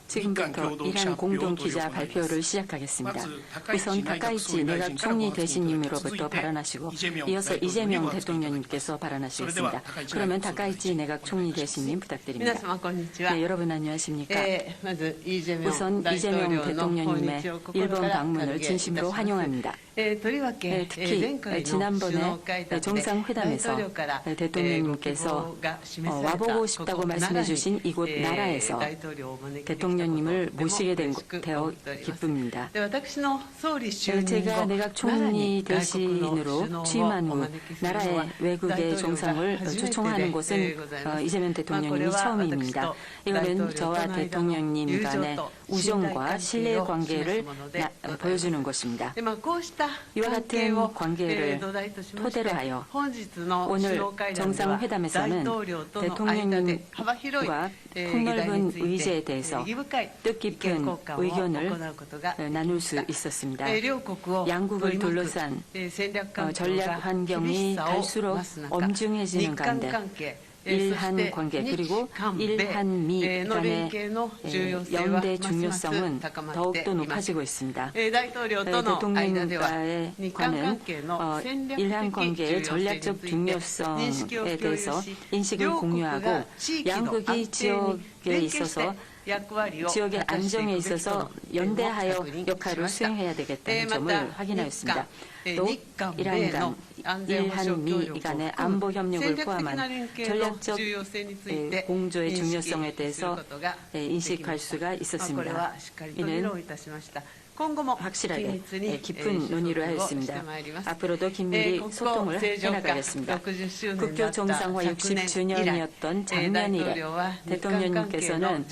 지금부터 이란 공동기자 발표를 시작하겠습니다. 우선 다카이치 내각 총리 대신님으로부터 발언하시고 이어서 이재명 대통령님께서 발언하시겠습니다. 그러면 다카이치 내각 총리 대신님 부탁드립니다. 네, 여러분 안녕하십니까? 우선 이재명 대통령님의 일본 방문을 진심으로 환영합니다. 특히 지난번에 정상회담에서 대통령님께서 와보고 싶다고 말씀해 주신 이곳 나라에서 대통령님을 모시게 되어 기쁩니다. 제가 내각 총리 대신으로 취임한 후 나라의 외국의 정상을 초청하는 곳은 이재명 대통령님이 처음입니다. 이거는 저와 대통령님 간의 우정과 신뢰의 관계를 보여주는 것입니다. 이와 같은 관계를 토대로 하여 오늘 정상회담에서는 대통령님과 폭넓은 의제에 대해서 뜻깊은 의견을 나눌 수 있었습니다. 양국을 둘러싼 전략 환경이 갈수록 엄중해지는 가운데 일한 관계 그리고 일한미 간의 연대 중요성은 더욱더 높아지고 있습니다. 대통령과의 관은 일한 관계의 전략적 중요성에 대해서 인식을 공유하고 양국이 지역에 있어서 지역의 안정에 있어서 연대하여 역할을 수행해야 되겠다는 점을 확인하였습니다. 또 이란 간, 일한미 간의 안보 협력을 포함한 전략적 공조의 중요성에 대해서 인식할 수가 있었습니다. 이는 확실하게 깊은 논의를 하였습니다. 앞으로도 긴밀히 소통을 해나가겠습니다. 국교 정상화 60주년이었던 작년 이래 대통령님께서는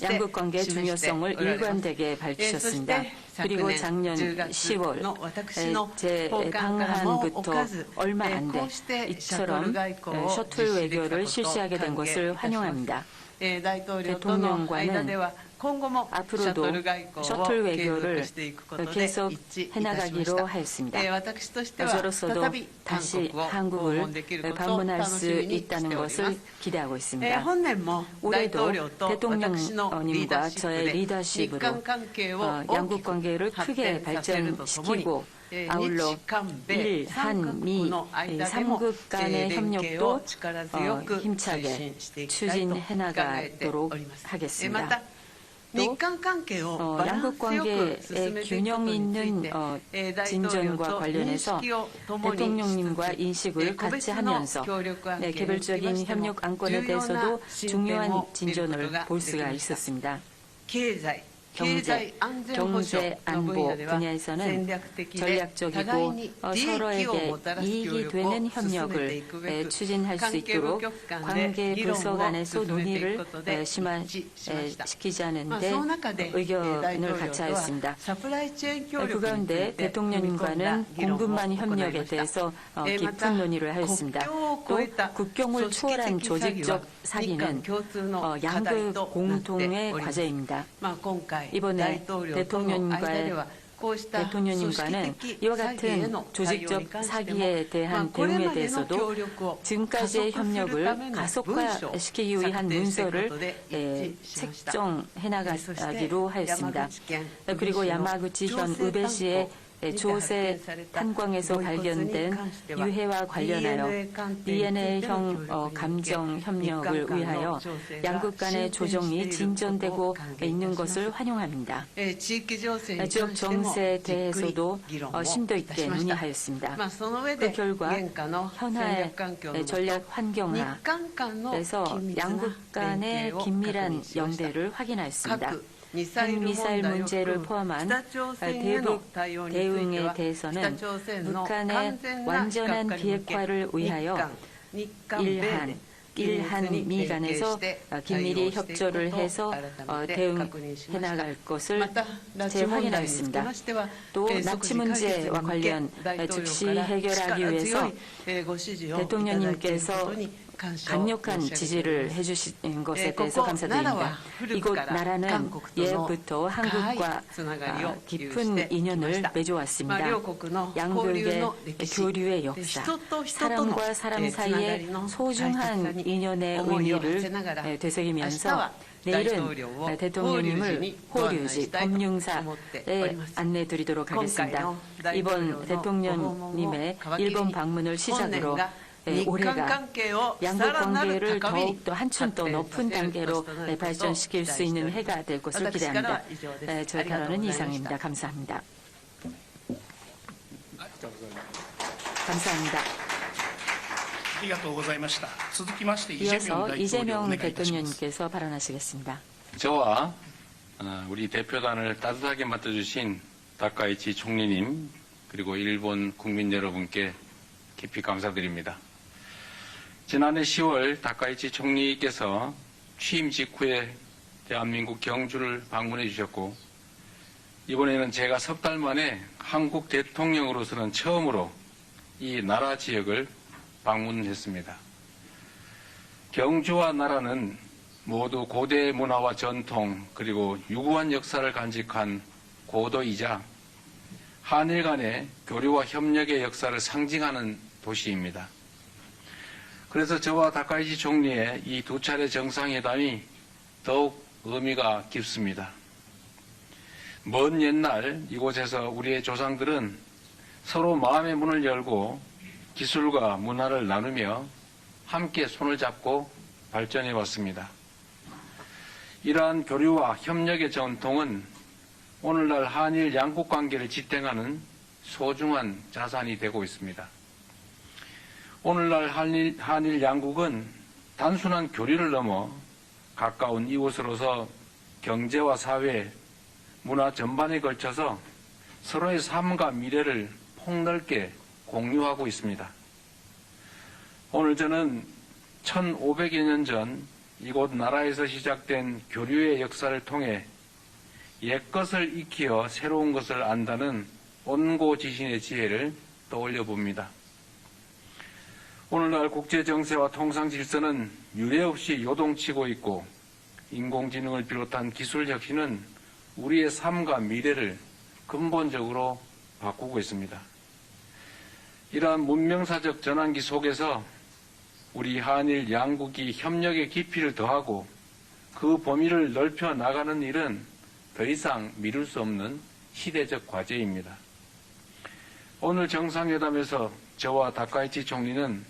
양국 관계의 중요성을 일관되게 밝히셨습니다. 그리고 작년 10월 제 방한부터 얼마 안 돼 이처럼 셔틀 외교를 실시하게 된 것을 환영합니다. 대통령과는 앞으로도 셔틀 외교를 계속 해나가기로 하였습니다. 저로서도 다시 한국을 방문할 수 있다는 것을 기대하고 있습니다. 올해도 대통령님과 저의 리더십으로 양국 관계를 크게 발전시키고 아울러 일, 한, 미 3국 간의 협력도 힘차게 추진해 나가도록 하겠습니다. 또 양국 관계의 균형 있는 진전과 관련해서 대통령님과 인식을 같이 하면서 개별적인 협력 안건에 대해서도 중요한 진전을 볼 수가 있었습니다. 경제, 안보 분야에서는 전략적이고 서로에게 이익이 되는 협력을 추진할 수 있도록 관계 부서 간에서 논의를 심화시키자는 데 의견을 같이 하였습니다. 그 가운데 대통령님과는 공급망 협력에 대해서 깊은 논의를 하였습니다. 또 국경을 초월한 조직적 사기는 양국 공통의 과제입니다. 이번에 대통령님과는 이와 같은 조직적 사기에 대한 대응에 대해서도 지금까지의 협력을 가속화시키기 위한 문서를 책정해 나가기로 하였습니다. 그리고 야마구치현 우베시의 조세 탄광에서 발견된 유해와 관련하여 DNA형 감정 협력을 위하여 양국 간의 조정이 진전되고 있는 것을 환영합니다. 지역 정세에 대해서도 심도 있게 논의하였습니다. 그 결과 현하의 전략 환경하에서 양국 간의 긴밀한 연대를 확인하였습니다. 핵미사일 문제를 포함한 대북 대응에 대해서는 북한의 완전한 비핵화를 위하여 일한미 간에서 긴밀히 협조를 해서 대응해 나갈 것을 재확인하였습니다. 또 납치 문제와 관련 즉시 해결하기 위해서 대통령님께서 강력한 지지를 해주신 것에 대해서 감사드립니다. 이곳 나라는 예부터 한국과 깊은 인연을 맺어왔습니다. 양국의 교류의 역사, 사람과 사람 사이의 소중한 인연의 의미를 되새기면서 내일은 대통령님을 호류지 법융사에 안내드리도록 하겠습니다. 이번 대통령님의 일본 방문을 시작으로 올해가 양국 관계를 더욱더 한층 더 높은 단계로 발전시킬 수 있는 해가 될 것을 기대합니다. 저의 발언은 이상입니다. 감사합니다. 감사합니다. 이어서 이재명 대통령님께서 발언하시겠습니다. 저와 우리 대표단을 따뜻하게 맡아주신 다카이치 총리님 그리고 일본 국민 여러분께 깊이 감사드립니다. 지난해 10월 다카이치 총리께서 취임 직후에 대한민국 경주를 방문해 주셨고 이번에는 제가 석 달 만에 한국 대통령으로서는 처음으로 이 나라 지역을 방문했습니다. 경주와 나라는 모두 고대 문화와 전통 그리고 유구한 역사를 간직한 고도이자 한일 간의 교류와 협력의 역사를 상징하는 도시입니다. 그래서 저와 다카이치 총리의 이 두 차례 정상회담이 더욱 의미가 깊습니다. 먼 옛날 이곳에서 우리의 조상들은 서로 마음의 문을 열고 기술과 문화를 나누며 함께 손을 잡고 발전해 왔습니다. 이러한 교류와 협력의 전통은 오늘날 한일 양국 관계를 지탱하는 소중한 자산이 되고 있습니다. 오늘날 한일 양국은 단순한 교류를 넘어 가까운 이웃으로서 경제와 사회, 문화 전반에 걸쳐서 서로의 삶과 미래를 폭넓게 공유하고 있습니다. 오늘 저는 1500여 년 전 이곳 나라에서 시작된 교류의 역사를 통해 옛것을 익히어 새로운 것을 안다는 온고지신의 지혜를 떠올려 봅니다. 오늘날 국제 정세와 통상 질서는 유례없이 요동치고 있고 인공지능을 비롯한 기술 혁신은 우리의 삶과 미래를 근본적으로 바꾸고 있습니다. 이러한 문명사적 전환기 속에서 우리 한일 양국이 협력의 깊이를 더하고 그 범위를 넓혀 나가는 일은 더 이상 미룰 수 없는 시대적 과제입니다. 오늘 정상회담에서 저와 다카이치 총리는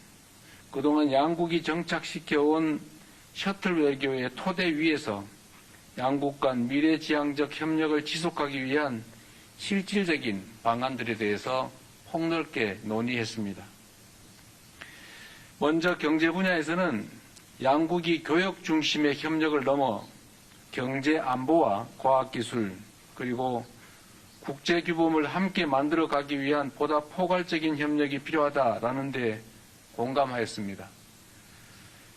그동안 양국이 정착시켜온 셔틀 외교의 토대 위에서 양국 간 미래지향적 협력을 지속하기 위한 실질적인 방안들에 대해서 폭넓게 논의했습니다. 먼저 경제 분야에서는 양국이 교역 중심의 협력을 넘어 경제 안보와 과학기술 그리고 국제규범을 함께 만들어가기 위한 보다 포괄적인 협력이 필요하다라는 데 공감하였습니다.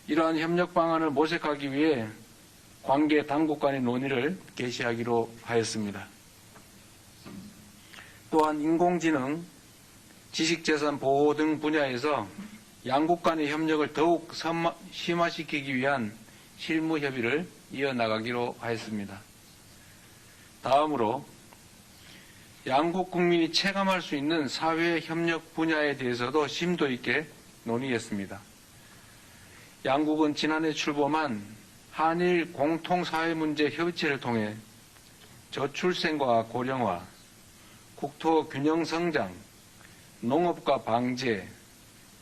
이러한 협력 방안을 모색하기 위해 관계 당국 간의 논의를 개시하기로 하였습니다. 또한 인공지능, 지식재산 보호 등 분야에서 양국 간의 협력을 더욱 심화시키기 위한 실무 협의를 이어나가기로 하였습니다. 다음으로 양국 국민이 체감할 수 있는 사회 협력 분야에 대해서도 심도 있게 논의했습니다. 양국은 지난해 출범한 한일 공통사회문제 협의체를 통해 저출생과 고령화, 국토 균형 성장, 농업과 방제,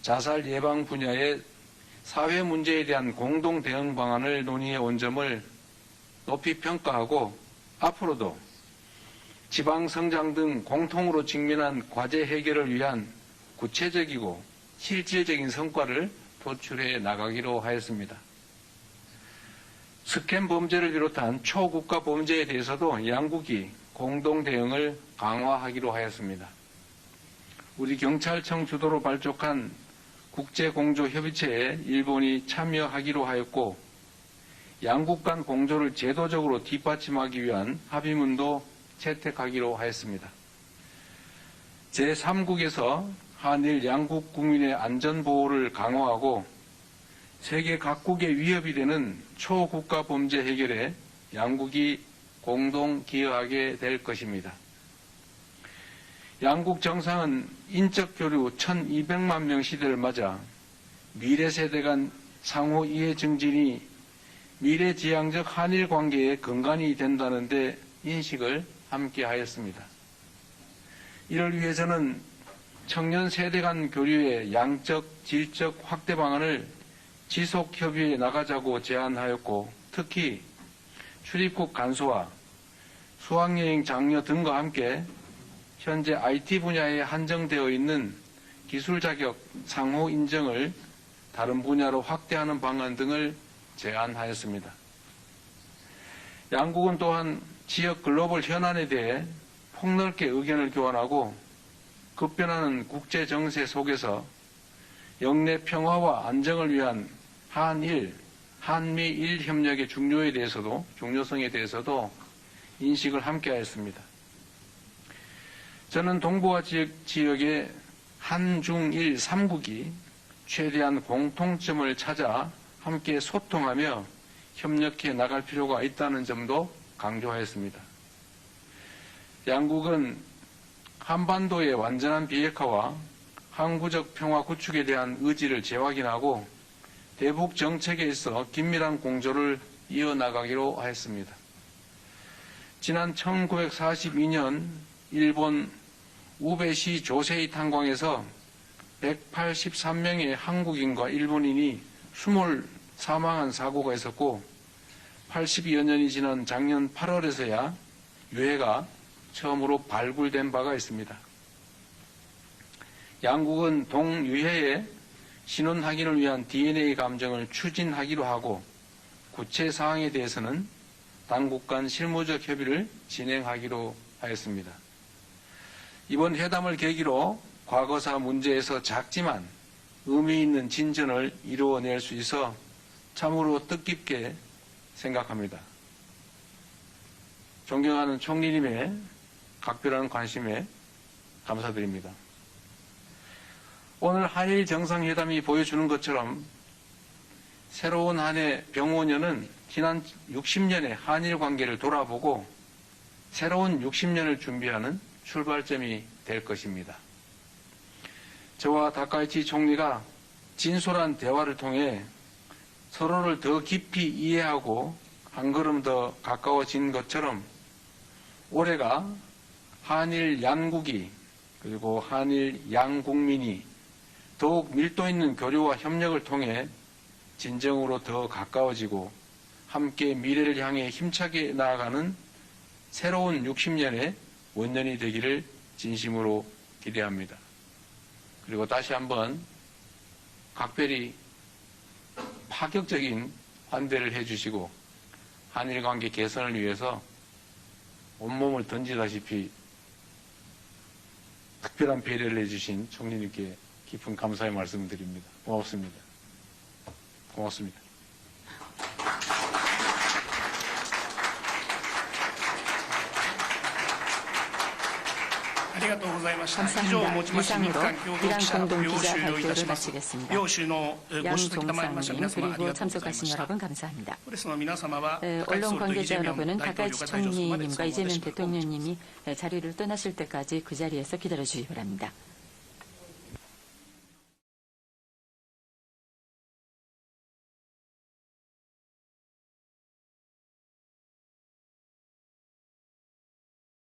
자살 예방 분야의 사회 문제에 대한 공동 대응 방안을 논의해 온 점을 높이 평가하고 앞으로도 지방 성장 등 공통으로 직면한 과제 해결을 위한 구체적이고 실질적인 성과를 도출해 나가기로 하였습니다. 스캔 범죄를 비롯한 초국가 범죄에 대해서도 양국이 공동 대응을 강화하기로 하였습니다. 우리 경찰청 주도로 발족한 국제공조협의체에 일본이 참여하기로 하였고 양국 간 공조를 제도적으로 뒷받침하기 위한 합의문도 채택하기로 하였습니다. 제3국에서 한일 양국 국민의 안전보호를 강화하고 세계 각국의 위협이 되는 초국가 범죄 해결에 양국이 공동 기여하게 될 것입니다. 양국 정상은 인적 교류 1200만 명 시대를 맞아 미래 세대 간 상호 이해 증진이 미래지향적 한일 관계의 근간이 된다는 데 인식을 함께 하였습니다. 이를 위해 저는 청년 세대 간 교류의 양적, 질적 확대 방안을 지속 협의해 나가자고 제안하였고, 특히 출입국 간소화, 수학여행 장려 등과 함께 현재 IT 분야에 한정되어 있는 기술 자격 상호 인정을 다른 분야로 확대하는 방안 등을 제안하였습니다. 양국은 또한 지역 글로벌 현안에 대해 폭넓게 의견을 교환하고 급변하는 국제 정세 속에서 영내 평화와 안정을 위한 한일, 한미일 협력의 중요성에 대해서도 인식을 함께하였습니다. 저는 동북아 지역의 한중일 3국이 최대한 공통점을 찾아 함께 소통하며 협력해 나갈 필요가 있다는 점도 강조하였습니다. 양국은 한반도의 완전한 비핵화와 항구적 평화 구축에 대한 의지를 재확인하고 대북 정책에 있어 긴밀한 공조를 이어나가기로 하였습니다. 지난 1942년 일본 우베시 조세이 탄광에서 183명의 한국인과 일본인이 숨을 사망한 사고가 있었고 82여 년이 지난 작년 8월에서야 유해가 처음으로 발굴된 바가 있습니다. 양국은 동유해의 신원 확인을 위한 DNA 감정을 추진하기로 하고 구체 사항에 대해서는 당국 간 실무적 협의를 진행하기로 하였습니다. 이번 회담을 계기로 과거사 문제에서 작지만 의미 있는 진전을 이루어낼 수 있어 참으로 뜻깊게 생각합니다. 존경하는 총리님의 각별한 관심에 감사드립니다. 오늘 한일 정상회담이 보여주는 것처럼 새로운 한 해 병오년은 지난 60년의 한일 관계를 돌아보고 새로운 60년을 준비하는 출발점이 될 것입니다. 저와 다카이치 총리가 진솔한 대화를 통해 서로를 더 깊이 이해하고 한 걸음 더 가까워진 것처럼 올해가 한일 양국이 그리고 한일 양국민이 더욱 밀도 있는 교류와 협력을 통해 진정으로 더 가까워지고 함께 미래를 향해 힘차게 나아가는 새로운 60년의 원년이 되기를 진심으로 기대합니다. 그리고 다시 한번 각별히 파격적인 환대를 해주시고 한일 관계 개선을 위해서 온몸을 던지다시피 특별한 배려를 해주신 총리님께 깊은 감사의 말씀을 드립니다. 고맙습니다. 고맙습니다. 감사합니다. 이상으로 이란 공동기자발표를 마치겠습니다. 양 정상님 그리고 참석하신 여러분 감사합니다. 언론 관계자 여러분은 다카이치 총리님과 이재명 대통령님이 자리를 떠나실 때까지 그 자리에서 기다려주시기 바랍니다.